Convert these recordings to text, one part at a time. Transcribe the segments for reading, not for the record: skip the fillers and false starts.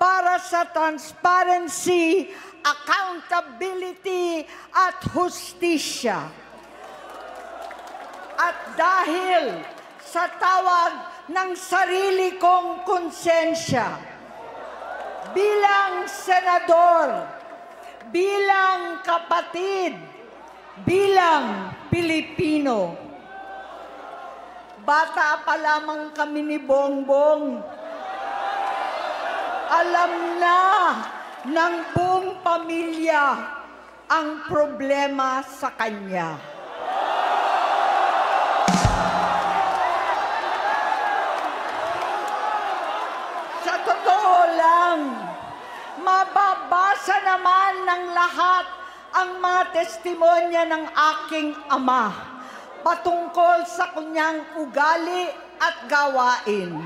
para sa transparency, accountability at hustisya. At dahil sa tawag ng sarili kong konsensya, bilang senador, bilang kapatid, bilang Pilipino, bata pa lamang kami ni Bongbong, alam na ng buong pamilya ang problema sa kanya. Sa totoo lang, mababasa naman ng lahat ang mga testimonya ng aking ama patungkol sa kanyang ugali at gawain.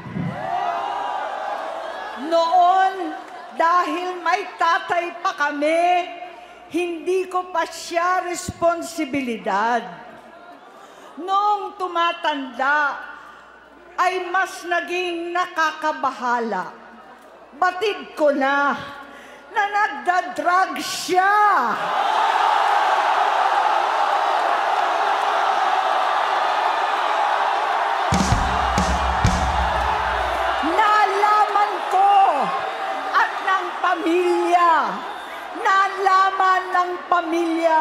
Noon, dahil may tatay pa kami, hindi ko pa siya responsibilidad. Noong tumatanda, ay mas naging nakakabahala. Batid ko na nagda-drug siya. Nalaman ko at ng pamilya, nalaman ng pamilya,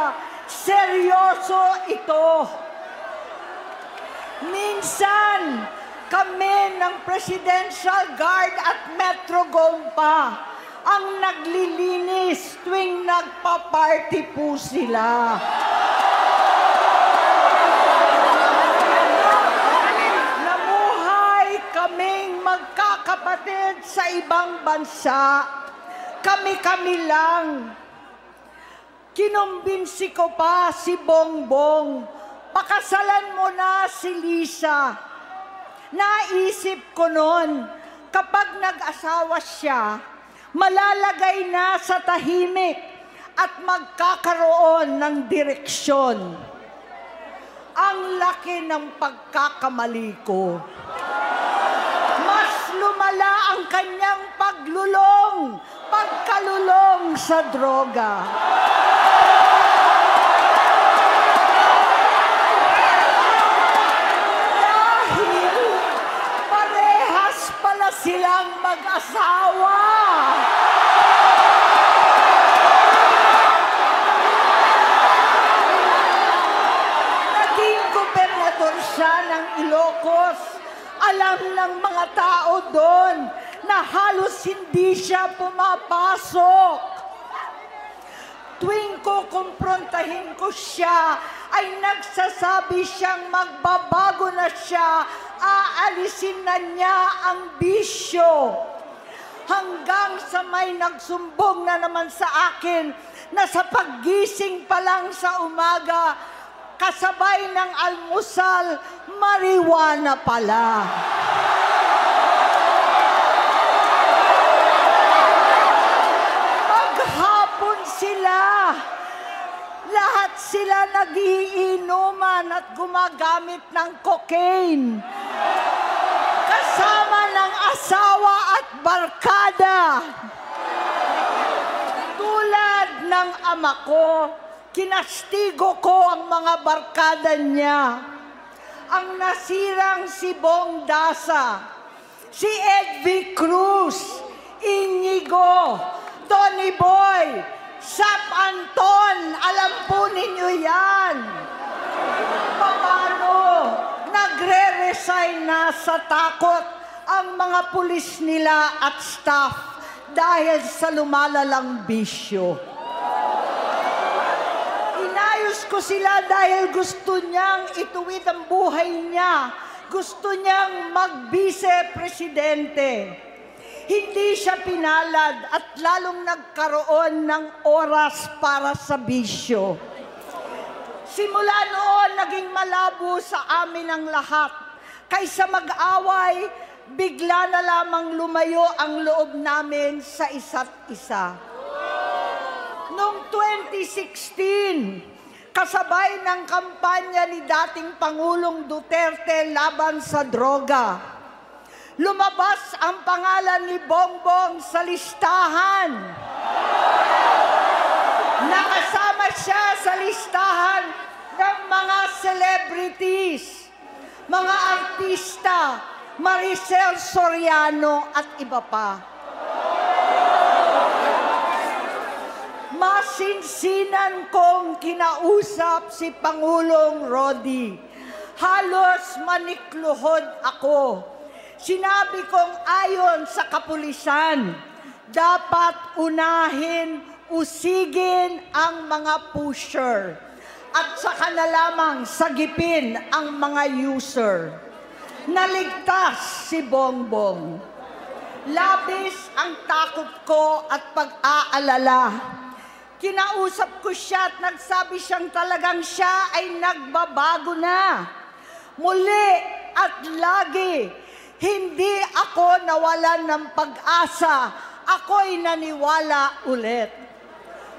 seryoso ito. Minsan, kami ng Presidential Guard at Metro Gompa ang naglilinis tuwing nagpa-party po sila. Namuhay kaming magkakapatid sa ibang bansa. Kami-kami lang. Kinumbinsi ko pa si Bongbong, pakasalan mo na si Lisa. Naisip ko noon, kapag nag-asawa siya, malalagay na sa tahimik at magkakaroon ng direksyon. Ang laki ng pagkakamali ko. Mas lumala ang kanyang pagkalulong sa droga. Silang mag-asawa. Naging gobernador siya ng Ilocos. Alam ng mga tao doon na halos hindi siya pumapasok. Tuwing kukumprontahin ko siya, ay nagsasabi siyang magbabago na siya, aalisin na niya ang bisyo. Hanggang sa may nagsumbong na naman sa akin na sa paggising pa lang sa umaga, kasabay ng almusal, marijuana pala. Maghapon sila. Lahat sila nagiinuman at gumagamit ng cocaine. Kasama ng asawa at barkada. Tulad ng ama ko, kinastigo ko ang mga barkada niya. Ang nasirang si Bong Dasa, si Edvi Cruz, Inigo, Tony Boy, Sap Anton, alam po ninyo yan. Paano nagre-resign na sa takot ang mga pulis nila at staff dahil sa lumalalang bisyo. Inayos ko sila dahil gusto niyang ituwid ang buhay niya. Gusto niyang mag-vice-presidente. Hindi siya pinalad at lalong nagkaroon ng oras para sa bisyo. Simula noon, naging malabo sa amin ang lahat. Kaysa mag-away, bigla na lamang lumayo ang loob namin sa isa't isa. Noong 2016, kasabay ng kampanya ni dating Pangulong Duterte laban sa droga, lumabas ang pangalan ni Bongbong sa listahan. Nakasama siya sa listahan ng mga celebrities, mga artista, Maricel Soriano at iba pa. Masinsinan kong kinausap si Pangulong Rodi. Halos manikluhod ako. Sinabi kong ayon sa kapulisan, dapat unahin, usigin ang mga pusher at saka na lamang sagipin ang mga user. Naligtas si Bongbong. Labis ang takot ko at pag-aalala. Kinausap ko siya at nagsabi siyang talagang siya ay nagbabago na. Muli at lagi, hindi ako nawalan ng pag-asa. Ako'y naniwala ulit.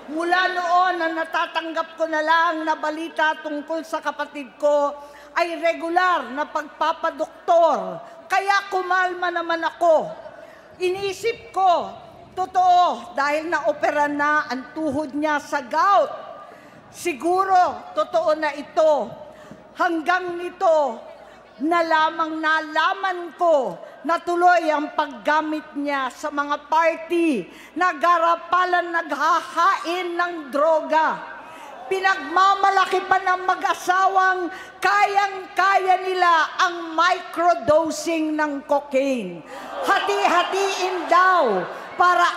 Mula noon na natatanggap ko na lang na balita tungkol sa kapatid ko ay regular na pagpapadoktor. Kaya kumalma naman ako. Iniisip ko, totoo, dahil na-opera na ang tuhod niya sa gout. Siguro, totoo na ito. Hanggang nito, nalaman ko na tuloy ang paggamit niya sa mga party, nagarapalan, naghahain ng droga. Pinagmamalaki pa ng mag-asawang kayang-kaya nila ang microdosing ng cocaine. Hati-hatiin daw para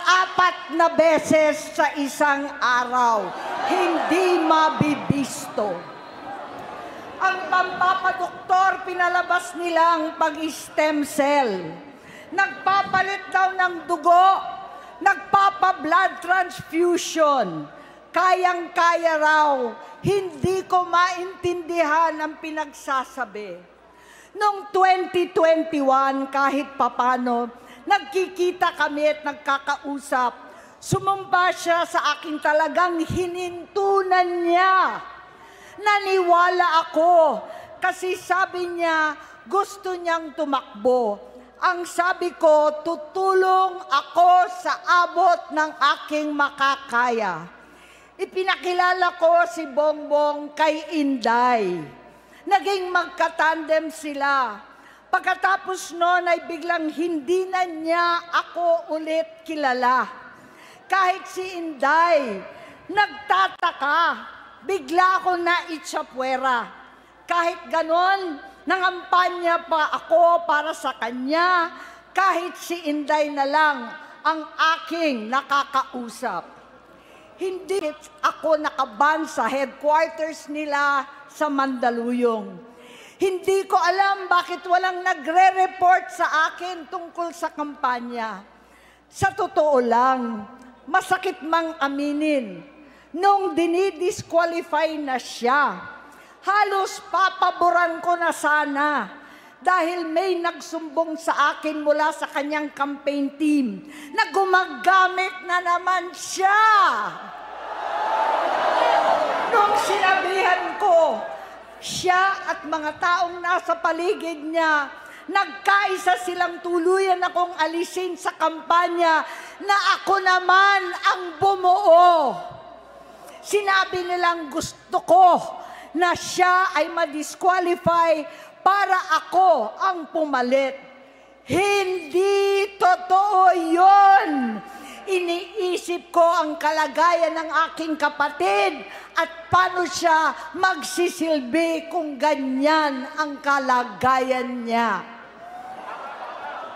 4 na beses sa isang araw. Hindi mabibisto. Ang pampapadoktor, pinalabas nilang pag-stem cell. Nagpapalit daw ng dugo, nagpapa-blood transfusion. Kayang-kaya raw, hindi ko maintindihan ang pinagsasabi. Noong 2021, kahit papano, nagkikita kami at nagkakausap. Sumumpa siya sa akin, talagang hinintunan niya. Naniwala ako kasi sabi niya gusto niyang tumakbo. Ang sabi ko, tutulong ako sa abot ng aking makakaya. Ipinakilala ko si Bongbong kay Inday. Naging magkatandem sila. Pagkatapos noon ay biglang hindi na niya ako ulit kilala. Kahit si Inday, nagtataka, bigla ako naitsapwera. Kahit ganon, nangampanya pa ako para sa kanya, kahit si Inday na lang ang aking nakakausap. Hindi ako nakaban sa headquarters nila sa Mandaluyong. Hindi ko alam bakit walang nagre-report sa akin tungkol sa kampanya. Sa totoo lang, masakit mang aminin, nung dinidisqualify na siya, halos papaboran ko na sana dahil may nagsumbong sa akin mula sa kanyang campaign team na gumagamit na naman siya. Nung sinabihan ko, siya at mga taong nasa paligid niya, nagkaisa silang tuluyan akong alisin sa kampanya na ako naman ang bumuo. Sinabi nilang gusto ko na siya ay ma-disqualify para ako ang pumalit. Hindi totoo yun. Iniisip ko ang kalagayan ng aking kapatid at paano siya magsisilbi kung ganyan ang kalagayan niya.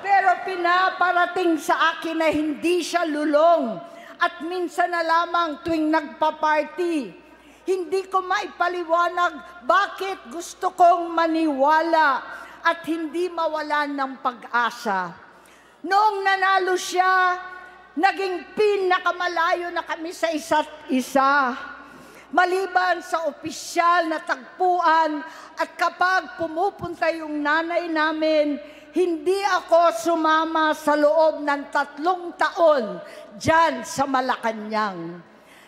Pero pinaparating sa akin na hindi siya lulong at minsan na lamang tuwing nagpa-party. Hindi ko maipaliwanag bakit gusto kong maniwala at hindi mawalan ng pag-asa. Noong nanalo siya, naging pinakamalayo na kami sa isa't isa. Maliban sa opisyal na tagpuan at kapag pumupunta yung nanay namin, hindi ako sumama sa loob ng 3 taon dyan sa Malacanang.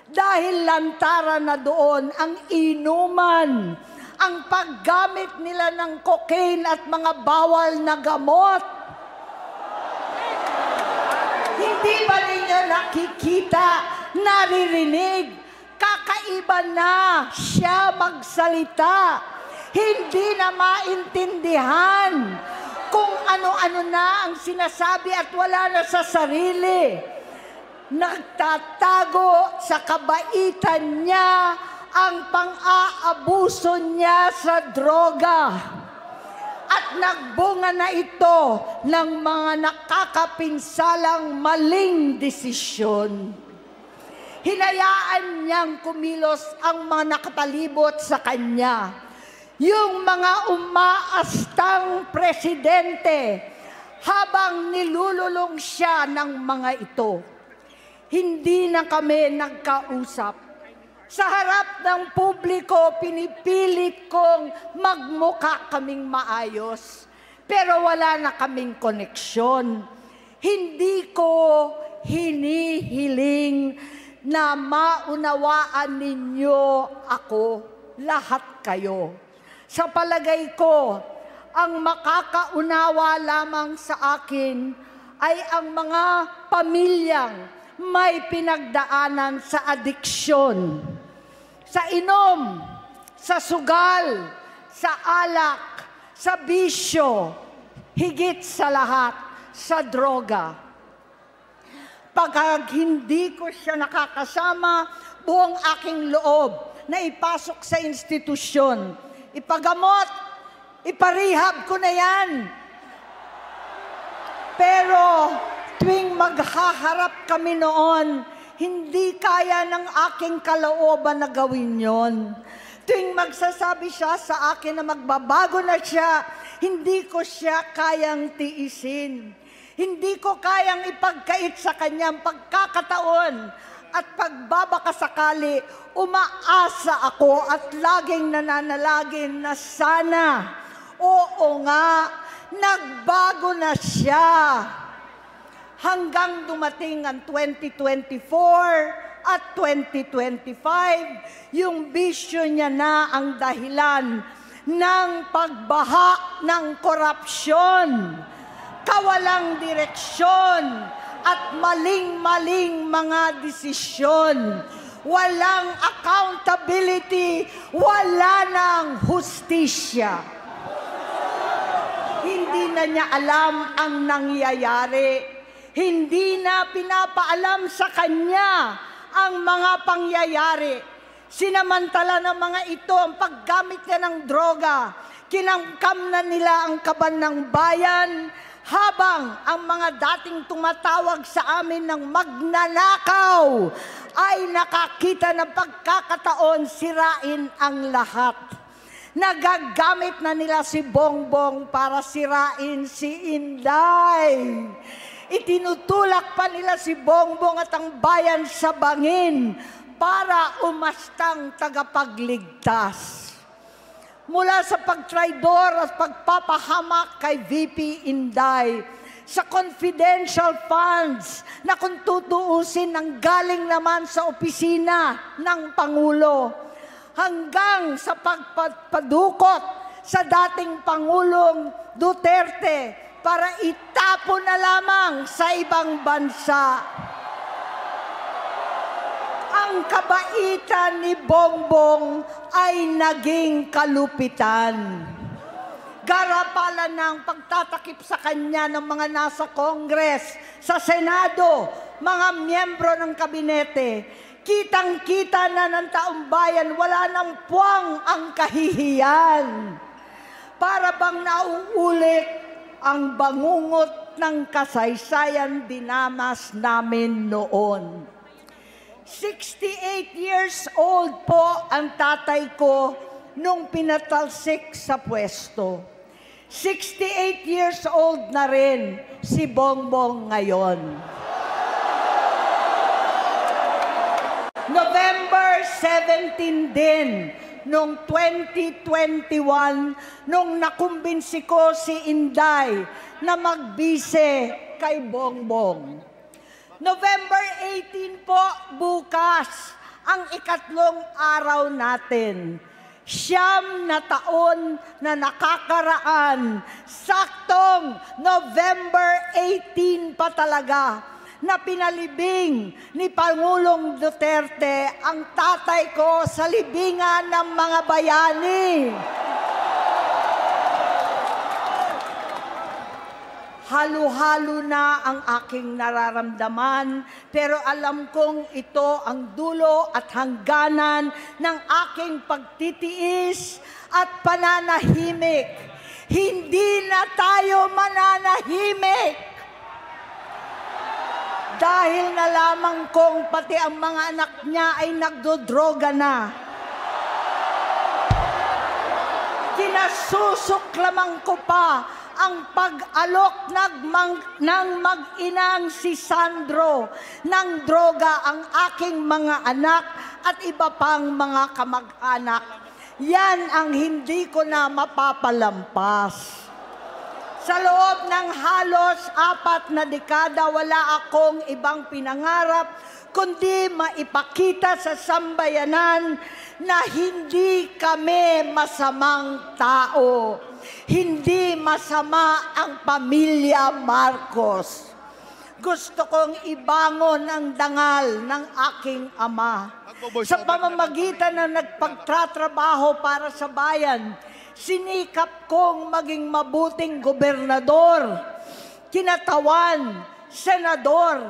Dahil lantaran na doon ang inuman, ang paggamit nila ng cocaine at mga bawal na gamot. Hindi ba ninyo nakikita, naririnig, kakaiba na siya magsalita. Hindi na maintindihan kung ano-ano na ang sinasabi at wala na sa sarili. Nagtatago sa kabaitan niya ang pang-aabuso niya sa droga. At nagbunga na ito ng mga nakakapinsalang maling desisyon. Hinayaan niyang kumilos ang mga nakapalibot sa kanya. Yung mga umaastang presidente habang nilululong siya ng mga ito. Hindi na kami nagkausap. Sa harap ng publiko, pinipilit kong magmukha kaming maayos. Pero wala na kaming koneksyon. Hindi ko hinihiling na maunawaan ninyo ako, lahat kayo. Sa palagay ko, ang makakaunawa lamang sa akin ay ang mga pamilyang may pinagdaanan sa adiksyon, sa inom, sa sugal, sa alak, sa bisyo, higit sa lahat, sa droga. Pag hindi ko siya nakakasama, buong aking loob na ipasok sa institusyon, ipagamot, iparehab ko na yan. Pero tuwing maghaharap kami noon, hindi kaya ng aking kalooban na gawin yon. Tuwing magsasabi siya sa akin na magbabago na siya, hindi ko siya kayang tiisin. Hindi ko kayang ipagkait sa kanyang pagkakataon. At pagbabakasakali, umaasa ako at laging nananalangin na sana, oo nga, nagbago na siya. Hanggang dumating ang 2024 at 2025, yung bisyo niya na ang dahilan ng pagbaha ng korupsyon, kawalang direksyon, at maling-maling mga desisyon. Walang accountability, wala nang hustisya. Hindi na niya alam ang nangyayari. Hindi na pinapaalam sa kanya ang mga pangyayari. Sinamantala ng mga ito ang paggamit niya ng droga. Kinamkam na nila ang kaban ng bayan, habang ang mga dating tumatawag sa amin ng magnanakaw ay nakakita ng pagkakataon sirain ang lahat. Nagagamit na nila si Bongbong para sirain si Inday. Itinutulak pa nila si Bongbong at ang bayan sa bangin para umastang tagapagligtas. Mula sa pagtraidor at pagpapahamak kay VP Inday, sa confidential funds na kung tutuusin ang galing naman sa opisina ng Pangulo, hanggang sa pagpadukot sa dating Pangulong Duterte para itapon na lamang sa ibang bansa. Ang kabaitan ni Bongbong ay naging kalupitan. Garapalan ng pagtatakip sa kanya ng mga nasa Congress, sa Senado, mga miyembro ng kabinete. Kitang-kita na ng taong bayan, wala nang puwang ang kahihiyan. Para bang nauulit ang bangungot ng kasaysayan dinamas namin noon. 68 years old po ang tatay ko nung pinatalsik sa pwesto. 68 years old na rin si Bongbong ngayon. November 17 din, nung 2021, nung nakumbinsi ko si Inday na magbise kay Bongbong. November 18 po, bukas, ang ikatlong araw natin. 9 na taon na nakakaraan, saktong November 18 pa talaga, na pinalibing ni Pangulong Duterte ang tatay ko sa libingan ng mga bayani. Halo-halo na ang aking nararamdaman, pero alam kong ito ang dulo at hangganan ng aking pagtitiis at pananahimik. Hindi na tayo mananahimik. Dahil nalaman kong pati ang mga anak niya ay nagdodroga na. Kinasusuklaman ko pa ang pag-alok ng mag-inang si Sandro ng droga ang aking mga anak at iba pang mga kamag-anak. Yan ang hindi ko na mapapalampas. Sa loob ng halos 4 na dekada, wala akong ibang pinangarap kundi maipakita sa sambayanan na hindi kami masamang tao. Hindi masama ang pamilya Marcos. Gusto kong ibangon ang dangal ng aking ama. Sa pamamagitan na nagpagtatrabaho para sa bayan, sinikap kong maging mabuting gobernador, kinatawan, senador.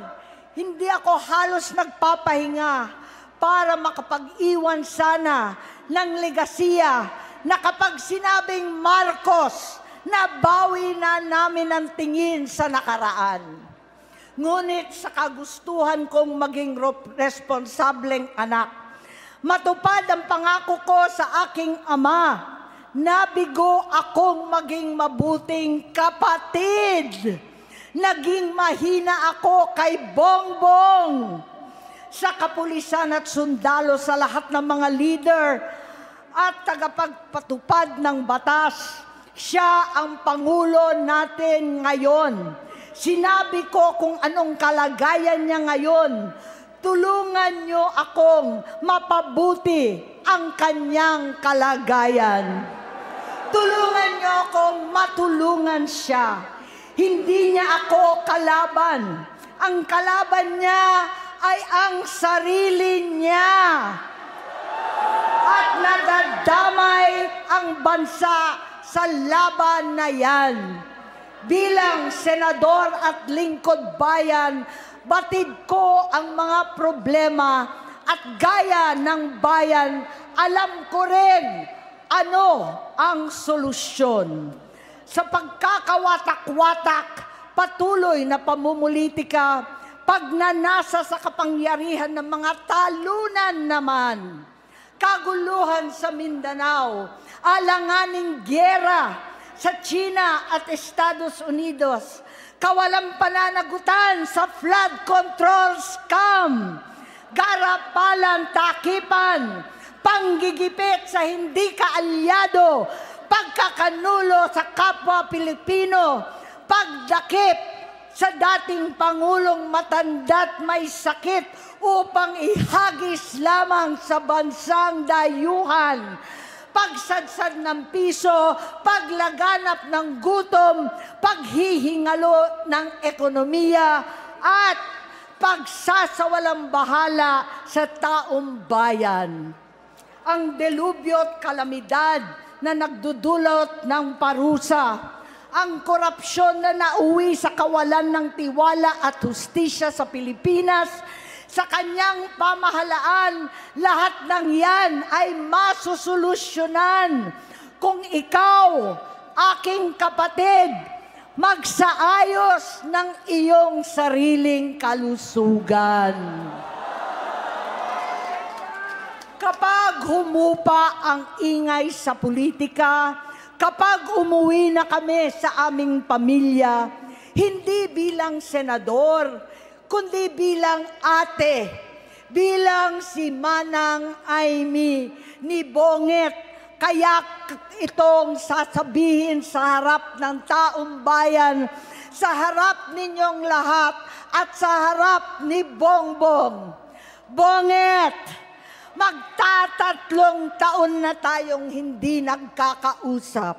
Hindi ako halos nagpapahinga para makapag-iwan sana ng legasiya na kapag sinabing Marcos, nabawi na namin ang tingin sa nakaraan. Ngunit sa kagustuhan kong maging responsableng anak, matupad ang pangako ko sa aking ama, nabigo akong maging mabuting kapatid. Naging mahina ako kay Bongbong. Sa kapulisan at sundalo, sa lahat ng mga leader at tagapagpatupad ng batas, siya ang Pangulo natin ngayon. Sinabi ko kung anong kalagayan niya ngayon. Tulungan niyo akong mapabuti ang kanyang kalagayan. Tulungan niyo akong matulungan siya. Hindi niya ako kalaban. Ang kalaban niya ay ang sarili niya. At nadadamay ang bansa sa laban na yan. Bilang senador at lingkod bayan, batid ko ang mga problema at gaya ng bayan, alam ko rin ano ang solusyon. Sa pagkakawatak-watak, patuloy na pamumulitika, pagnanasa sa kapangyarihan ng mga talunan naman, kaguluhan sa Mindanao, alanganing gyera sa China at Estados Unidos, kawalang pananagutan sa flood control scam, garapalan, takipan, panggigipit sa hindi kaalyado, pagkakanulo sa kapwa Pilipino, pagdakip sa dating Pangulong matanda't may sakit upang ihagis lamang sa bansang dayuhan, pagsadsad ng piso, paglaganap ng gutom, paghihingalo ng ekonomiya, at pagsasawalang bahala sa taong bayan. Ang delubyo at kalamidad na nagdudulot ng parusa, ang korupsyon na nauwi sa kawalan ng tiwala at hustisya sa Pilipinas, sa kanyang pamahalaan, lahat ng yan ay masusolusyonan kung ikaw, aking kapatid, magsaayos ng iyong sariling kalusugan. Kapag humupa ang ingay sa politika, kapag umuwi na kami sa aming pamilya, hindi bilang senador, kundi bilang ate, bilang si Manang Amy ni Bonget, kaya itong sasabihin sa harap ng taong bayan, sa harap ninyong lahat at sa harap ni Bongbong. Bonget, magtatatlong taon na tayong hindi nagkakausap.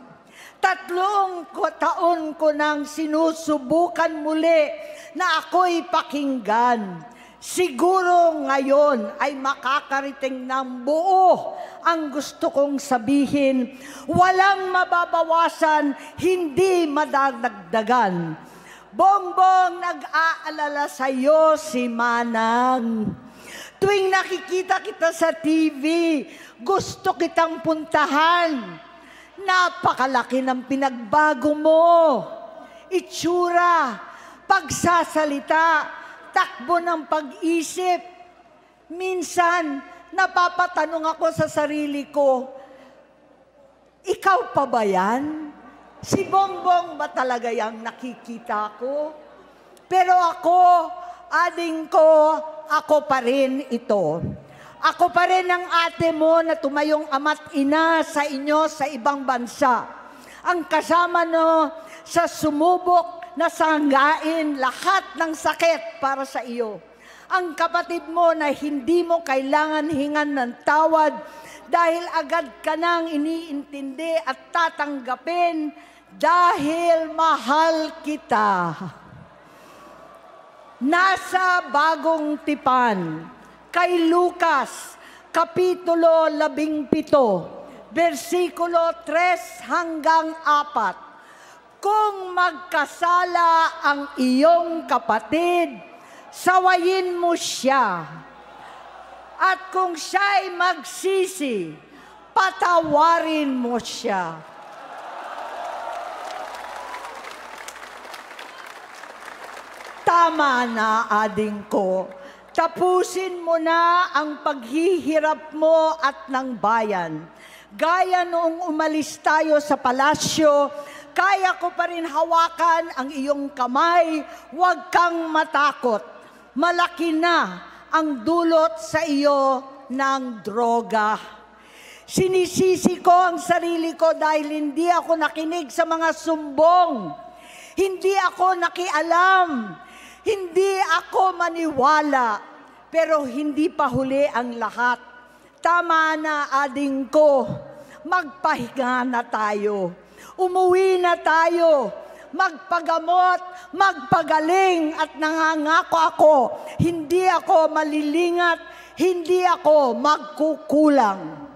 3 taon ko nang sinusubukan muli na ako'y pakinggan. Siguro ngayon ay makakarating ng buo ang gusto kong sabihin. Walang mababawasan, hindi madadagdagan. Bongbong, nag-aalala sa iyo si Manang. Tuwing nakikita kita sa TV, gusto kitang puntahan. Napakalaki ng pinagbago mo. Itsura, pagsasalita, takbo ng pag-isip. Minsan, napapatanong ako sa sarili ko, ikaw pa ba yan? Si Bongbong ba talaga yung nakikita ko? Pero ako, ading ko, ako pa rin ito. Ako pa rin ang ate mo na tumayong ama't ina sa inyo sa ibang bansa. Ang kasama no sa sumubok na sanggain lahat ng sakit para sa iyo. Ang kapatid mo na hindi mo kailangan hingan ng tawad dahil agad ka nang iniintindi at tatanggapin dahil mahal kita. Nasa Bagong Tipan, kay Lucas, Kapitulo 17, versikulo 3 hanggang 4. Kung magkasala ang iyong kapatid, sawayin mo siya. At kung siya'y magsisi, patawarin mo siya. Tama na, ading ko. Tapusin mo na ang paghihirap mo at ng bayan. Gaya noong umalis tayo sa palasyo, kaya ko pa rin hawakan ang iyong kamay, huwag kang matakot. Malaki na ang dulot sa iyo ng droga. Sinisisi ko ang sarili ko dahil hindi ako nakinig sa mga sumbong. Hindi ako nakialam. Hindi ako maniwala, pero hindi pa huli ang lahat. Tama na, ading ko, magpahinga na tayo. Umuwi na tayo, magpagamot, magpagaling at nangangako ako, hindi ako malilingat, hindi ako magkukulang.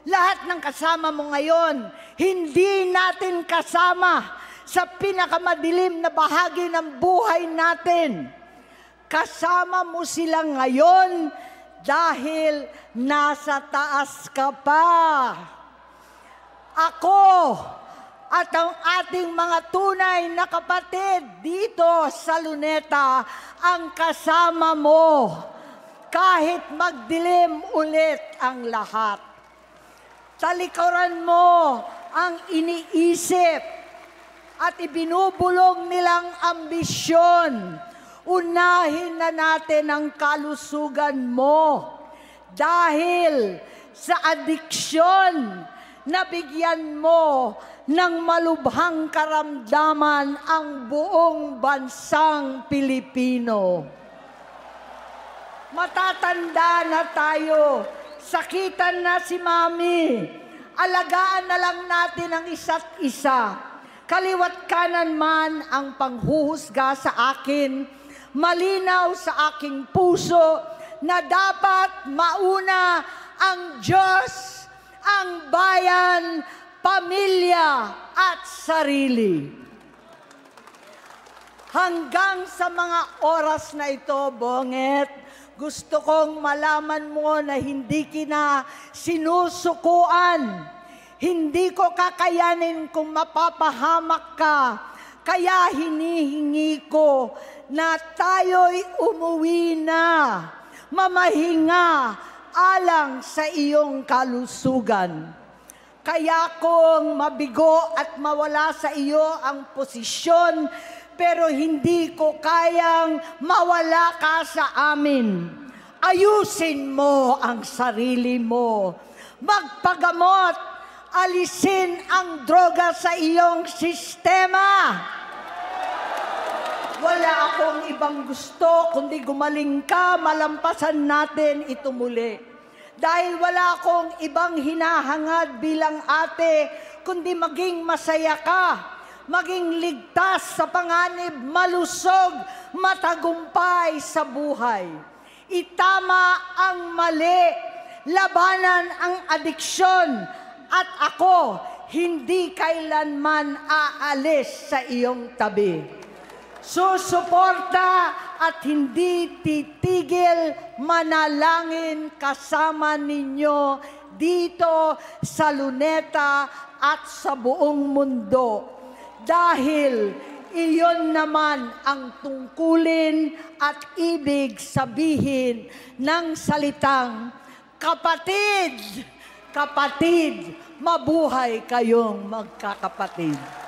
Lahat ng kasama mo ngayon, hindi natin kasama sa pinakamadilim na bahagi ng buhay natin. Kasama mo sila ngayon dahil nasa taas ka pa. Ako at ang ating mga tunay na kapatid dito sa Luneta ang kasama mo kahit magdilim ulit ang lahat. Talikuran mo ang iniisip at ibinubulong nilang ambisyon. Unahin na natin ang kalusugan mo dahil sa adiksyon nabigyan mo ng malubhang karamdaman ang buong bansang Pilipino. Matatanda na tayo, sakitan na si Mami, alagaan na lang natin ang isa't isa. Kaliwat kanan man ang panghuhusga sa akin, malinaw sa aking puso na dapat mauna ang Diyos, ang bayan, pamilya at sarili. Hanggang sa mga oras na ito, Bonget, gusto kong malaman mo na hindi kita sinusukuan. Hindi ko kakayanin kung mapapahamak ka. Kaya hinihingi ko na tayo'y umuwi na, mamahinga alang sa iyong kalusugan. Kaya kung mabigo at mawala sa iyo ang posisyon, pero hindi ko kayang mawala ka sa amin. Ayusin mo ang sarili mo. Magpagamot. Alisin ang droga sa iyong sistema. Wala akong ibang gusto, kundi gumaling ka, malampasan natin ito muli. Dahil wala akong ibang hinahangad bilang ate, kundi maging masaya ka, maging ligtas sa panganib, malusog, matagumpay sa buhay. Itama ang mali, labanan ang adiksyon, at ako hindi kailanman aalis sa iyong tabi. Susuporta at hindi titigil manalangin kasama ninyo dito sa Luneta at sa buong mundo. Dahil iyon naman ang tungkulin at ibig sabihin ng salitang, kapatid, kapatid, mabuhay kayong magkakapatid.